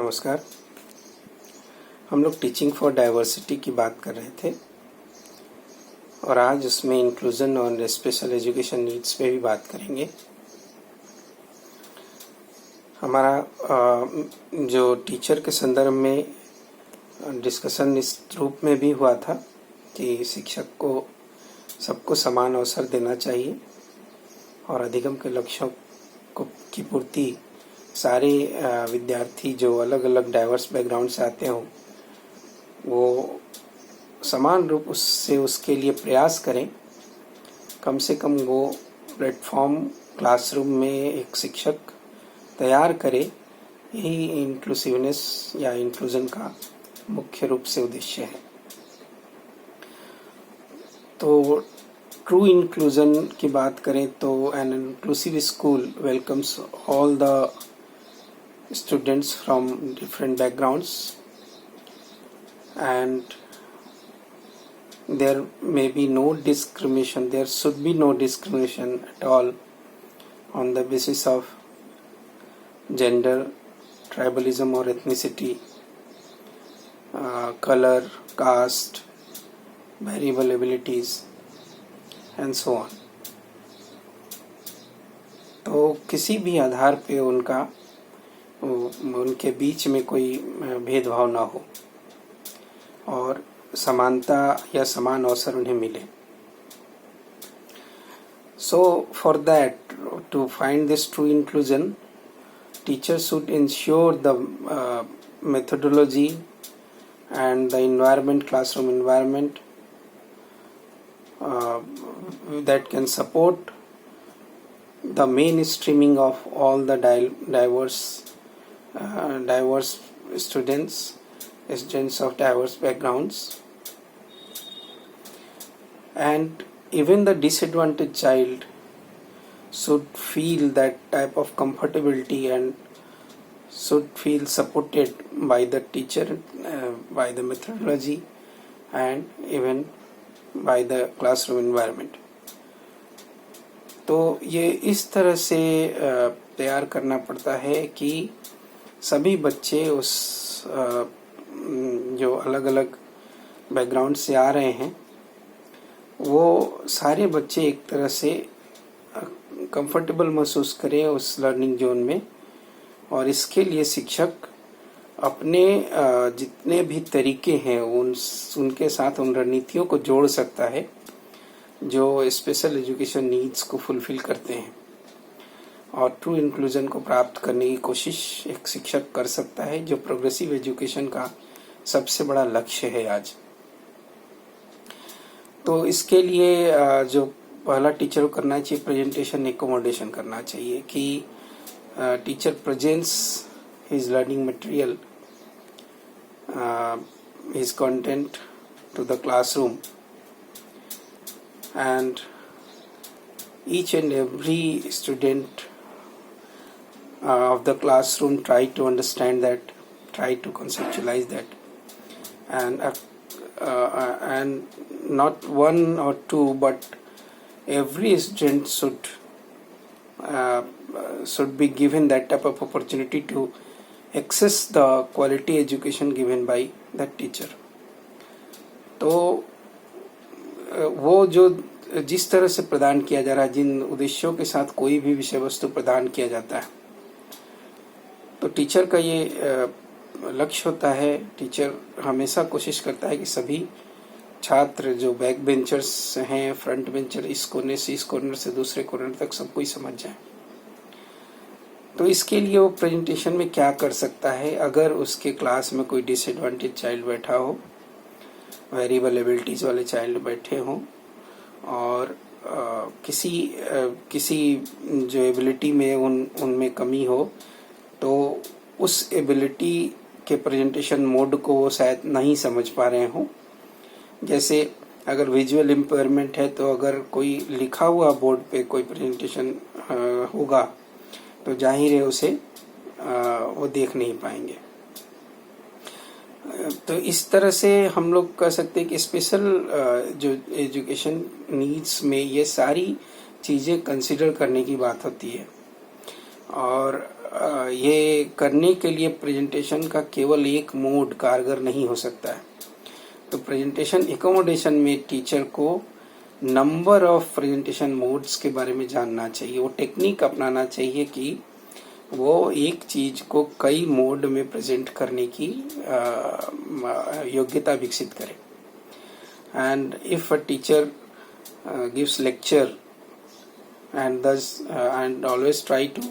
नमस्कार। हम लोग टीचिंग फॉर डाइवर्सिटी की बात कर रहे थे और आज उसमें इंक्लूजन और स्पेशल एजुकेशन नीड्स पे भी बात करेंगे। हमारा जो टीचर के संदर्भ में डिस्कशन इस रूप में भी हुआ था कि शिक्षक को सबको समान अवसर देना चाहिए और अधिगम के लक्ष्यों की पूर्ति सारे विद्यार्थी जो अलग अलग डाइवर्स बैकग्राउंड से आते हों वो समान रूप से उसके लिए प्रयास करें। कम से कम वो प्लेटफॉर्म क्लासरूम में एक शिक्षक तैयार करे, यही इंक्लूसिवनेस या इंक्लूजन का मुख्य रूप से उद्देश्य है। तो ट्रू इंक्लूजन की बात करें तो an inclusive school welcomes all the students from different backgrounds, and there may be no discrimination, there should be no discrimination at all on the basis of gender, tribalism or ethnicity, color, caste, variable abilities and so on। तो किसी भी आधार पे उनके बीच में कोई भेदभाव ना हो और समानता या समान अवसर उन्हें मिले। So for that, to find this true inclusion, teachers should ensure the methodology and the environment, classroom environment that can support the mainstreaming of all the diverse students of diverse backgrounds, and even the disadvantaged child should feel that type of comfortability and should feel supported by the teacher, by the methodology and even by the classroom environment। तो ये इस तरह से तैयार करना पड़ता है कि सभी बच्चे उस जो अलग अलग बैकग्राउंड से आ रहे हैं वो सारे बच्चे एक तरह से कंफर्टेबल महसूस करें उस लर्निंग जोन में, और इसके लिए शिक्षक अपने जितने भी तरीके हैं उनके साथ उन रणनीतियों को जोड़ सकता है जो स्पेशल एजुकेशन नीड्स को फुलफिल करते हैं, और ट्रू इंक्लूजन को प्राप्त करने की कोशिश एक शिक्षक कर सकता है, जो प्रोग्रेसिव एजुकेशन का सबसे बड़ा लक्ष्य है आज। तो इसके लिए जो पहला टीचर को करना चाहिए, प्रेजेंटेशन एकोमोडेशन करना चाहिए कि teacher presents his learning material, his content to the classroom, and each and every student of the classroom try to understand that, try to conceptualize that, and not one or two but every student should be given that type of opportunity to access the quality education given by that teacher। तो वो जो जिस तरह से प्रदान किया जा रहा है, जिन उद्देश्यों के साथ कोई भी विषय वस्तु प्रदान किया जाता है, तो टीचर का ये लक्ष्य होता है। टीचर हमेशा कोशिश करता है कि सभी छात्र जो बैक बेंचर्स हैं, फ्रंट बेंचर, इस कोने से इस कॉर्नर से दूसरे कॉर्नर तक सब कोई समझ जाए। तो इसके लिए वो प्रेजेंटेशन में क्या कर सकता है, अगर उसके क्लास में कोई डिसएडवांटेज चाइल्ड बैठा हो, वेरिएबल एबिलिटीज वाले चाइल्ड बैठे हों, और किसी जो एबिलिटी में उनमें कमी हो, तो उस एबिलिटी के प्रेजेंटेशन मोड को वो शायद नहीं समझ पा रहे हों। जैसे अगर विजुअल इम्पेयरमेंट है तो अगर कोई लिखा हुआ बोर्ड पे कोई प्रेजेंटेशन होगा तो जाहिर है उसे वो देख नहीं पाएंगे। तो इस तरह से हम लोग कह सकते हैं कि स्पेशल जो एजुकेशन नीड्स में ये सारी चीज़ें कंसिडर करने की बात होती है। और ये करने के लिए प्रेजेंटेशन का केवल एक मोड कारगर नहीं हो सकता है। तो प्रेजेंटेशन एकोमोडेशन में टीचर को नंबर ऑफ प्रेजेंटेशन मोड्स के बारे में जानना चाहिए, वो टेक्निक अपनाना चाहिए कि वो एक चीज को कई मोड में प्रेजेंट करने की योग्यता विकसित करे। And if a teacher gives lecture and thus and always try to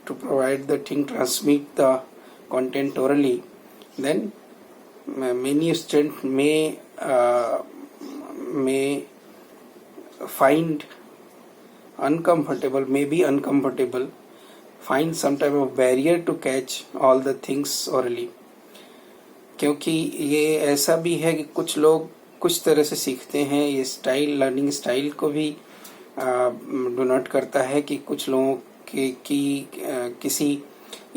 provide the thing, transmit the content orally, then many students may find uncomfortable, find some type of barrier to catch all the things orally, क्योंकि ये ऐसा भी है कि कुछ लोग कुछ तरह से सीखते हैं। ये स्टाइल, लर्निंग स्टाइल को भी डोनोट करता है कि कुछ लोगों की किसी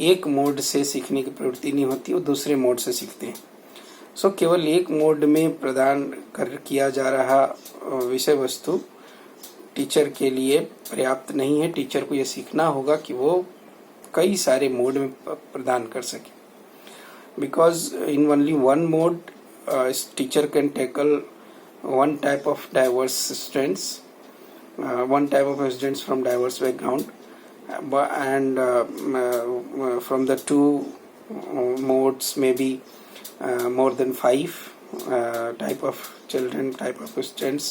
एक मोड से सीखने की प्रवृत्ति नहीं होती, वो दूसरे मोड से सीखते हैं। सो केवल एक मोड में प्रदान किया जा रहा विषय वस्तु टीचर के लिए पर्याप्त नहीं है। टीचर को ये सीखना होगा कि वो कई सारे मोड में प्रदान कर सके, because in only one mod teacher can tackle one type of diverse students, one type of students from diverse background, and from the two modes maybe more than 5 type of children, type of students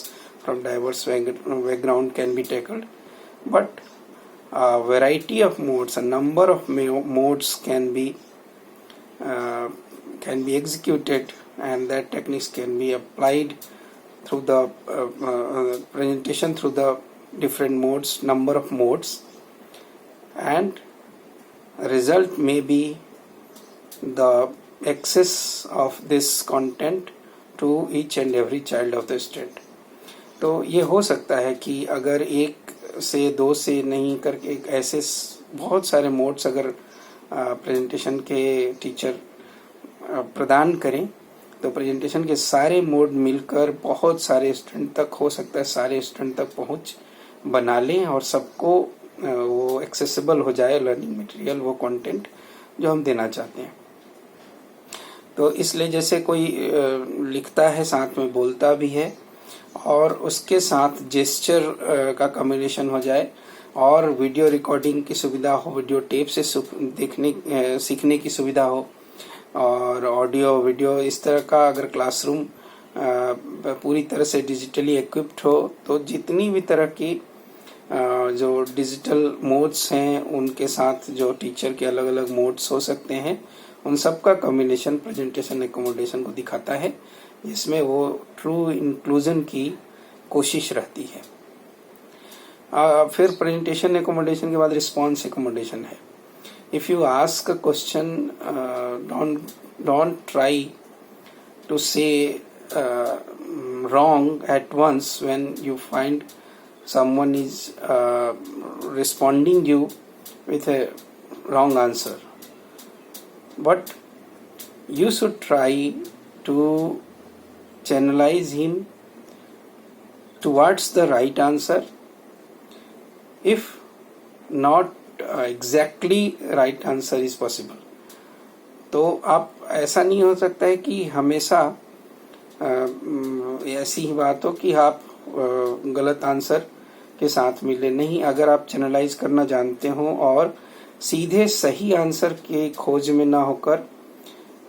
from diverse background can be tackled. But a variety of modes, a number of modes can be executed, and that techniques can be applied through the presentation through the different modes, number of modes, and result may be the access of this content to each and every child of the student. तो ये हो सकता है कि अगर एक से दो से नहीं करके ऐसे बहुत सारे मोड्स अगर प्रेजेंटेशन के टीचर प्रदान करें, तो प्रेजेंटेशन के सारे मोड मिलकर बहुत सारे स्टूडेंट तक, हो सकता है सारे स्टूडेंट तक पहुंच बना लें और सबको वो एक्सेसिबल हो जाए लर्निंग मटेरियल, वो कंटेंट जो हम देना चाहते हैं। तो इसलिए जैसे कोई लिखता है साथ में बोलता भी है, और उसके साथ जेस्चर का कम्युनिकेशन हो जाए, और वीडियो रिकॉर्डिंग की सुविधा हो, वीडियो टेप से सीखने की सुविधा हो, और ऑडियो वीडियो इस तरह का अगर क्लासरूम पूरी तरह से डिजिटली इक्विप्ड हो, तो जितनी भी तरह की जो डिजिटल मोड्स हैं उनके साथ जो टीचर के अलग अलग मोड्स हो सकते हैं, उन सब का कॉम्बिनेशन प्रेजेंटेशन एकोमोडेशन को दिखाता है, जिसमें वो ट्रू इंक्लूजन की कोशिश रहती है। फिर प्रेजेंटेशन एकोमोडेशन के बाद रिस्पॉन्स एकोमोडेशन है। If you ask a question, don't try to say wrong at once when you find someone is responding you with a wrong answer. But you should try to channelize him towards the right answer. If not exactly right answer is possible, तो आप ऐसा नहीं हो सकता है कि हमेशा ऐसी ही बात हो कि आप गलत आंसर के साथ मिले। नहीं, अगर आप चैनलाइज करना जानते हो और सीधे सही आंसर के खोज में ना होकर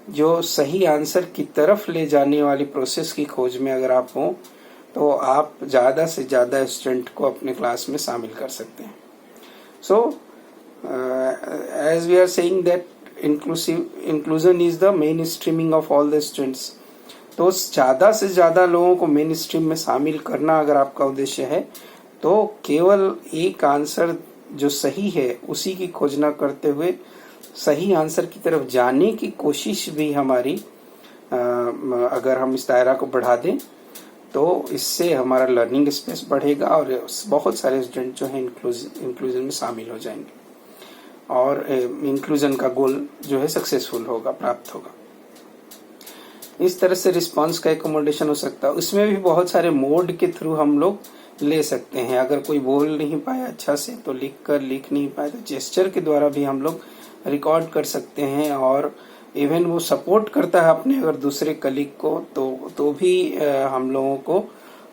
जो सही आंसर की तरफ ले जाने वाली प्रोसेस की खोज में अगर आप हो, तो आप ज्यादा से ज्यादा स्टूडेंट को अपने क्लास में शामिल कर सकते हैं। सो as we are saying that inclusion is the mainstreaming of all the students, तो ज्यादा से ज्यादा लोगों को मेन स्ट्रीम में शामिल करना अगर आपका उद्देश्य है, तो केवल एक आंसर जो सही है उसी की खोज न करते हुए सही आंसर की तरफ जाने की कोशिश भी हमारी अगर हम इस दायरा को बढ़ा दें, तो इससे हमारा लर्निंग स्पेस बढ़ेगा और बहुत सारे स्टूडेंट जो है इंक्लूजन में शामिल हो जाएंगे और इंक्लूजन का गोल जो है सक्सेसफुल होगा, प्राप्त होगा। इस तरह से रिस्पांस का एकोमोडेशन हो सकता है। उसमें भी बहुत सारे मोड के थ्रू हम लोग ले सकते हैं। अगर कोई बोल नहीं पाया अच्छा से तो लिख नहीं पाए तो जेस्चर के द्वारा भी हम लोग रिकॉर्ड कर सकते हैं। और इवन वो सपोर्ट करता है अपने अगर दूसरे कलीग को तो भी हम लोगों को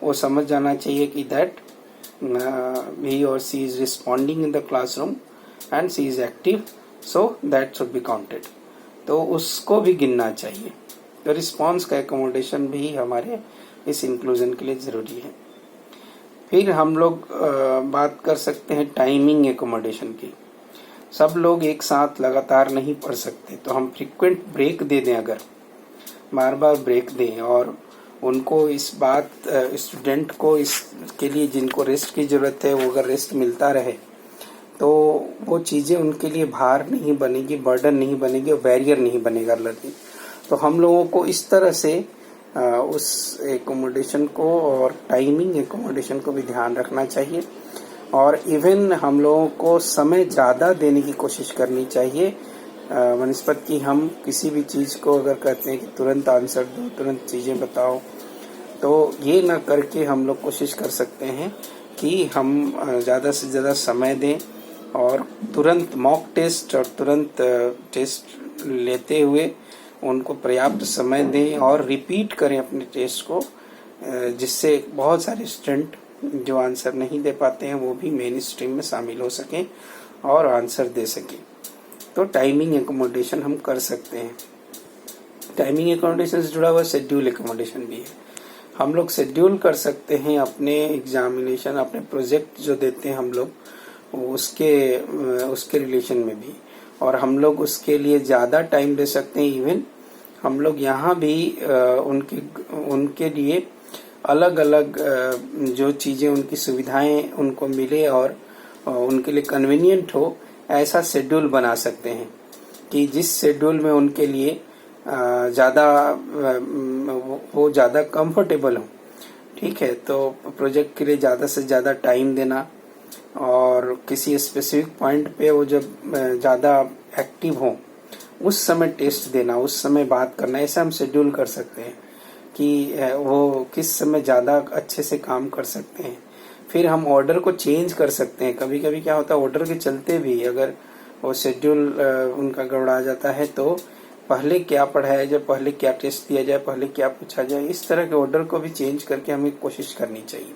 वो समझ जाना चाहिए कि that he or she is responding in the classroom and she is active, so that should be counted। तो उसको भी गिनना चाहिए। तो रिस्पॉन्स का एकोमोडेशन भी हमारे इस इंक्लूजन के लिए जरूरी है। फिर हम लोग बात कर सकते हैं टाइमिंग एकोमोडेशन की। सब लोग एक साथ लगातार नहीं पढ़ सकते, तो हम फ्रीक्वेंट ब्रेक दे दें, अगर बार बार ब्रेक दें और उनको इस बात स्टूडेंट को इसके लिए जिनको रेस्ट की जरूरत है वो अगर रेस्ट मिलता रहे तो वो चीज़ें उनके लिए भार नहीं बनेगी, बर्डन नहीं बनेगी और बैरियर नहीं बनेगा लर्निंग। तो हम लोगों को इस तरह से उस एकोमोडेशन को और टाइमिंग एकोमोडेशन को भी ध्यान रखना चाहिए। और इवन हम लोगों को समय ज़्यादा देने की कोशिश करनी चाहिए वनस्पत की। हम किसी भी चीज़ को अगर कहते हैं कि तुरंत आंसर दो, तुरंत चीज़ें बताओ, तो ये ना करके हम लोग कोशिश कर सकते हैं कि हम ज़्यादा से ज़्यादा समय दें और तुरंत मॉक टेस्ट और तुरंत टेस्ट लेते हुए उनको पर्याप्त समय दें और रिपीट करें अपने टेस्ट को, जिससे बहुत सारे स्टूडेंट जो आंसर नहीं दे पाते हैं वो भी मेन स्ट्रीम में शामिल हो सकें और आंसर दे सकें। तो टाइमिंग एकोमोडेशन हम कर सकते हैं। टाइमिंग एकोमोडेशन से जुड़ा हुआ शेड्यूल एकोमोडेशन भी है। हम लोग शेड्यूल कर सकते हैं अपने एग्जामिनेशन, अपने प्रोजेक्ट जो देते हैं हम लोग उसके रिलेशन में भी, और हम लोग उसके लिए ज़्यादा टाइम दे सकते हैं। इवन हम लोग यहाँ भी उनके लिए अलग अलग जो चीज़ें उनकी सुविधाएं उनको मिले और उनके लिए कन्वीनियंट हो, ऐसा शेड्यूल बना सकते हैं कि जिस शेड्यूल में उनके लिए ज़्यादा वो ज़्यादा कंफर्टेबल हो। ठीक है, तो प्रोजेक्ट के लिए ज़्यादा से ज़्यादा टाइम देना और किसी स्पेसिफिक पॉइंट पे वो जब ज़्यादा एक्टिव हो उस समय टेस्ट देना, उस समय बात करना, ऐसा हम शेड्यूल कर सकते हैं कि वो किस समय ज़्यादा अच्छे से काम कर सकते हैं। फिर हम ऑर्डर को चेंज कर सकते हैं। कभी कभी क्या होता है, ऑर्डर के चलते भी अगर वो शेड्यूल उनका गड़बड़ा जाता है तो पहले क्या पढ़ाया जाए, पहले क्या टेस्ट दिया जाए, पहले क्या पूछा जाए, इस तरह के ऑर्डर को भी चेंज करके हमें कोशिश करनी चाहिए।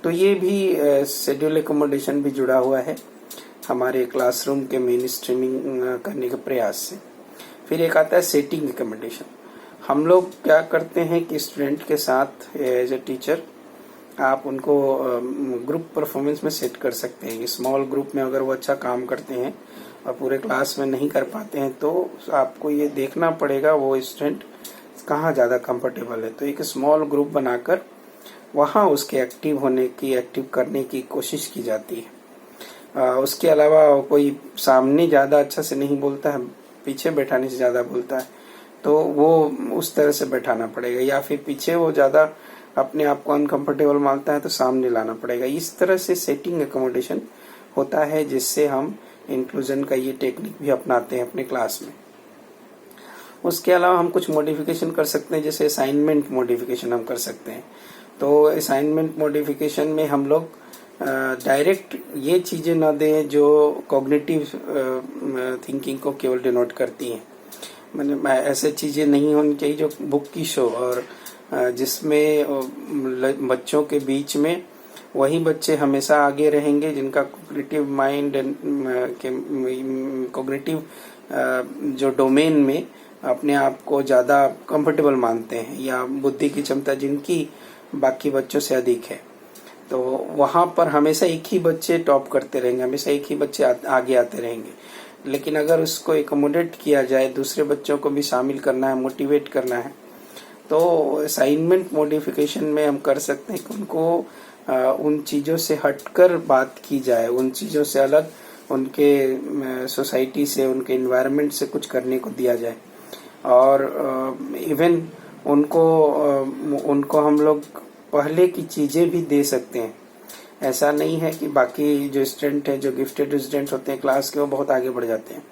तो ये भी शेड्यूल एकोमोडेशन भी जुड़ा हुआ है हमारे क्लासरूम के मेन स्ट्रीमिंग करने के प्रयास से। फिर एक आता है सेटिंग एकोमोडेशन। हम लोग क्या करते हैं कि स्टूडेंट के साथ एज ए टीचर आप उनको ग्रुप परफॉर्मेंस में सेट कर सकते हैं। स्मॉल ग्रुप में अगर वो अच्छा काम करते हैं और पूरे क्लास में नहीं कर पाते हैं तो आपको ये देखना पड़ेगा वो स्टूडेंट कहाँ ज़्यादा कंफर्टेबल है। तो एक स्मॉल ग्रुप बनाकर वहाँ उसके एक्टिव करने की कोशिश की जाती है। उसके अलावा कोई सामने ज़्यादा अच्छा से नहीं बोलता है, पीछे बैठाने से ज़्यादा बोलता है, तो वो उस तरह से बैठाना पड़ेगा। या फिर पीछे वो ज़्यादा अपने आप को अनकंफर्टेबल मानता है तो सामने लाना पड़ेगा। इस तरह से सेटिंग एकोमोडेशन होता है, जिससे हम इंक्लूजन का ये टेक्निक भी अपनाते हैं अपने क्लास में। उसके अलावा हम कुछ मॉडिफिकेशन कर सकते हैं, जैसे असाइनमेंट मॉडिफिकेशन हम कर सकते हैं। तो असाइनमेंट मॉडिफिकेशन में हम लोग डायरेक्ट ये चीज़ें न दें जो कॉग्निटिव थिंकिंग को केवल डिनोट करती हैं। मतलब ऐसे चीज़ें नहीं होनी चाहिए जो बुक की शो और जिसमें बच्चों के बीच में वही बच्चे हमेशा आगे रहेंगे जिनका कॉग्निटिव माइंड कॉग्निटिव जो डोमेन में अपने आप को ज़्यादा कंफर्टेबल मानते हैं या बुद्धि की क्षमता जिनकी बाकी बच्चों से अधिक है। तो वहाँ पर हमेशा एक ही बच्चे टॉप करते रहेंगे, हमेशा एक ही बच्चे आगे आते रहेंगे। लेकिन अगर उसको एकोमोडेट किया जाए, दूसरे बच्चों को भी शामिल करना है, मोटिवेट करना है, तो असाइनमेंट मॉडिफिकेशन में हम कर सकते हैं कि उनको उन चीज़ों से हटकर बात की जाए, उन चीज़ों से अलग उनके सोसाइटी से, उनके इन्वायरमेंट से कुछ करने को दिया जाए। और इवन उनको हम लोग पहले की चीज़ें भी दे सकते हैं। ऐसा नहीं है कि बाकी जो स्टूडेंट हैं, जो गिफ्टेड स्टूडेंट्स होते हैं क्लास के, वो बहुत आगे बढ़ जाते हैं,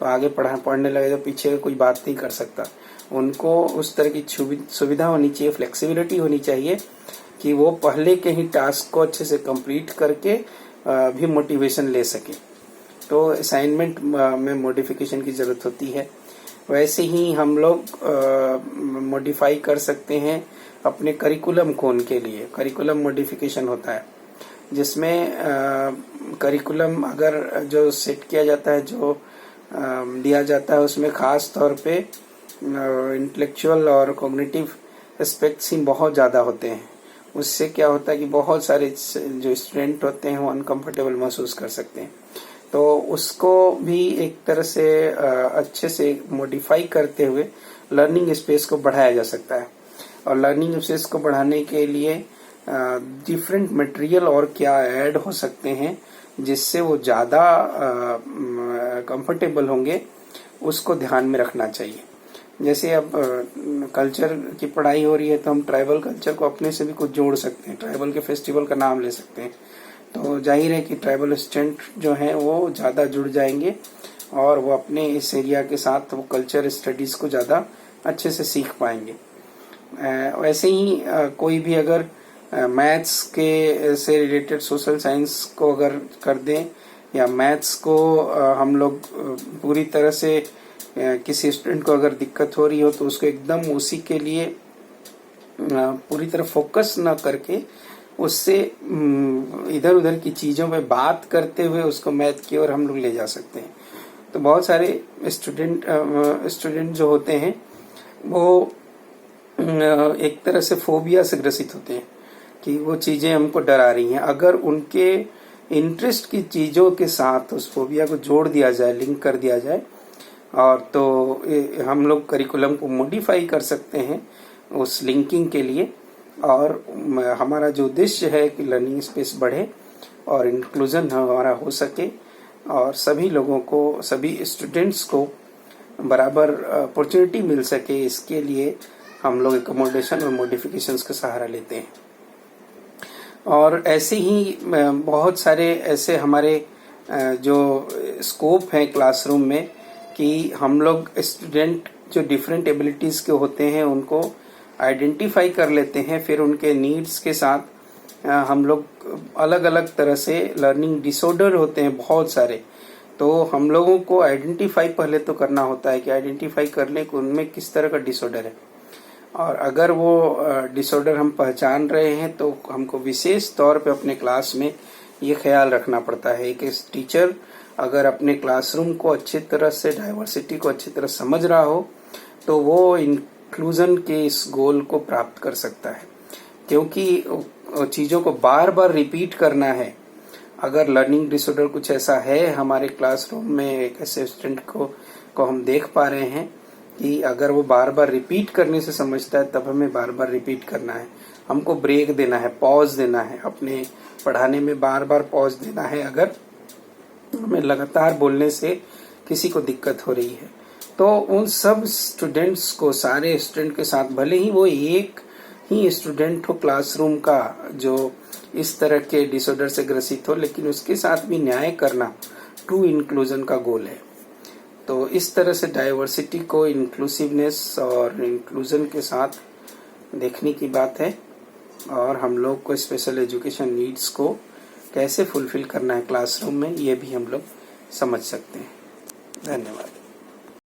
तो आगे पढ़ने लगे तो पीछे कोई बात नहीं कर सकता। उनको उस तरह की सुविधा होनी चाहिए, फ्लेक्सिबिलिटी होनी चाहिए कि वो पहले के ही टास्क को अच्छे से कंप्लीट करके भी मोटिवेशन ले सके। तो असाइनमेंट में मॉडिफिकेशन की ज़रूरत होती है। वैसे ही हम लोग मॉडिफाई कर सकते हैं अपने करिकुलम को। उनके लिए करिकुलम मॉडिफिकेशन होता है, जिसमें करिकुलम अगर जो सेट किया जाता है, जो दिया जाता है, उसमें ख़ास तौर पे इंटेलेक्चुअल और कॉग्निटिव एस्पेक्ट्स ही बहुत ज़्यादा होते हैं। उससे क्या होता है कि बहुत सारे जो स्टूडेंट होते हैं वो अनकंफर्टेबल महसूस कर सकते हैं। तो उसको भी एक तरह से अच्छे से मॉडिफाई करते हुए लर्निंग स्पेस को बढ़ाया जा सकता है। और लर्निंग स्पेस को बढ़ाने के लिए डिफरेंट मटेरियल और क्या ऐड हो सकते हैं जिससे वो ज़्यादा कंफर्टेबल होंगे, उसको ध्यान में रखना चाहिए। जैसे अब कल्चर की पढ़ाई हो रही है तो हम ट्राइबल कल्चर को अपने से भी कुछ जोड़ सकते हैं, ट्राइबल के फेस्टिवल का नाम ले सकते हैं। तो जाहिर है कि ट्राइबल स्टूडेंट जो हैं वो ज़्यादा जुड़ जाएंगे और वो अपने इस एरिया के साथ वो कल्चर स्टडीज़ को ज़्यादा अच्छे से सीख पाएंगे। वैसे ही कोई भी अगर मैथ्स के से रिलेटेड सोशल साइंस को अगर कर दें, या मैथ्स को हम लोग पूरी तरह से किसी स्टूडेंट को अगर दिक्कत हो रही हो तो उसको एकदम उसी के लिए पूरी तरह फोकस न करके उससे इधर उधर की चीज़ों पे बात करते हुए उसको मैथ की ओर हम लोग ले जा सकते हैं। तो बहुत सारे स्टूडेंट जो होते हैं वो एक तरह से फोबिया से ग्रसित होते हैं कि वो चीज़ें हमको डरा रही हैं। अगर उनके इंटरेस्ट की चीज़ों के साथ उस फोबिया को जोड़ दिया जाए, लिंक कर दिया जाए, और तो हम लोग करिकुलम को मॉडिफाई कर सकते हैं उस लिंकिंग के लिए। और हमारा जो उद्देश्य है कि लर्निंग स्पेस बढ़े और इंक्लूजन हमारा हो सके और सभी लोगों को, सभी स्टूडेंट्स को बराबर अपॉर्चुनिटी मिल सके, इसके लिए हम लोग एकोमोडेशन और मॉडिफिकेशंस का सहारा लेते हैं। और ऐसे ही बहुत सारे ऐसे हमारे जो स्कोप हैं क्लासरूम में कि हम लोग स्टूडेंट जो डिफरेंट एबिलिटीज़ के होते हैं उनको आइडेंटिफाई कर लेते हैं, फिर उनके नीड्स के साथ हम लोग अलग अलग तरह से लर्निंग डिसऑर्डर होते हैं बहुत सारे, तो हम लोगों को आइडेंटिफाई पहले तो करना होता है कि आइडेंटिफाई करने को उनमें किस तरह का डिसऑर्डर है। और अगर वो डिसऑर्डर हम पहचान रहे हैं तो हमको विशेष तौर पे अपने क्लास में ये ख्याल रखना पड़ता है कि टीचर अगर अपने क्लासरूम को अच्छी तरह से, डाइवर्सिटी को अच्छी तरह समझ रहा हो तो वो इंक्लूजन के इस गोल को प्राप्त कर सकता है। क्योंकि चीज़ों को बार बार रिपीट करना है। अगर लर्निंग डिसऑर्डर कुछ ऐसा है हमारे क्लासरूम में, एक ऐसे स्टूडेंट को हम देख पा रहे हैं कि अगर वो बार बार रिपीट करने से समझता है तब हमें बार बार रिपीट करना है, हमको ब्रेक देना है, पॉज देना है, अपने पढ़ाने में बार बार पॉज देना है अगर हमें लगातार बोलने से किसी को दिक्कत हो रही है। तो उन सब स्टूडेंट्स को, सारे स्टूडेंट के साथ, भले ही वो एक ही स्टूडेंट हो क्लासरूम का जो इस तरह के डिसऑर्डर से ग्रसित हो, लेकिन उसके साथ भी न्याय करना ट्रू इंक्लूजन का गोल है। तो इस तरह से डाइवर्सिटी को इंक्लूसिवनेस और इंक्लूजन के साथ देखने की बात है, और हम लोग को स्पेशल एजुकेशन नीड्स को कैसे फुलफिल करना है क्लासरूम में, ये भी हम लोग समझ सकते हैं। धन्यवाद।